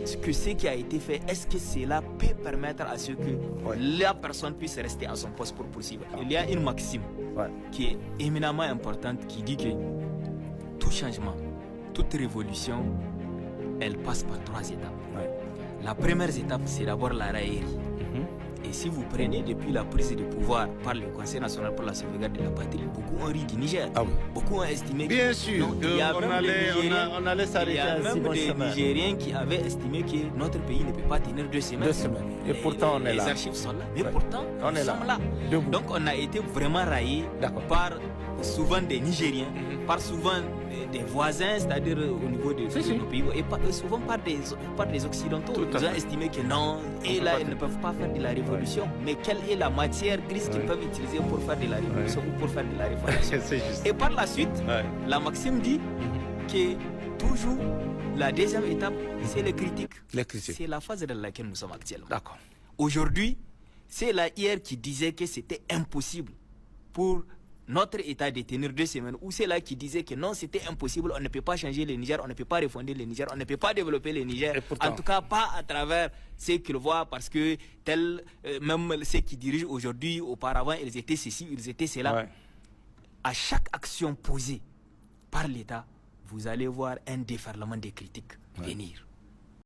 ce qui a été fait, est-ce que cela peut permettre à ce que la personne puisse rester à son poste pour poursuivre? Il y a une maxime qui est éminemment importante qui dit que tout changement, toute révolution, elle passe par 3 étapes. La première étape, c'est d'abord la raillerie. Et si vous prenez depuis la prise de pouvoir par le Conseil national pour la sauvegarde de la patrie, beaucoup ont ri du Niger. Beaucoup ont estimé bien sûr, il y a même des Nigériens qui avaient estimé que notre pays ne peut pas tenir 2 semaines. Et pourtant, on est là. Les archives sont là. Mais pourtant, on est là. Donc, on a été vraiment raillés par souvent des Nigériens, par souvent des voisins, c'est-à-dire au niveau de nos pays, et souvent par des Occidentaux. Ils ont estimé que non, et là, ils ne peuvent pas faire de la révolution. Mais quelle est la matière grise qu'ils peuvent utiliser pour faire de la révolution ou pour faire de la révolution? Et par la suite, la maxime dit que toujours la deuxième étape, c'est les critiques. C'est la phase dans laquelle nous sommes actuellement. Aujourd'hui, c'est là hier qui disait que c'était impossible pour notre État de tenir 2 semaines, ou c'est là qui disait que non, c'était impossible, on ne peut pas changer le Niger, on ne peut pas refonder le Niger, on ne peut pas développer le Niger, en tout cas pas à travers ce qu'ils voient, parce que même ceux qui dirigent aujourd'hui, auparavant, ils étaient ceci, ils étaient cela. À chaque action posée par l'État, vous allez voir un déferlement des critiques venir.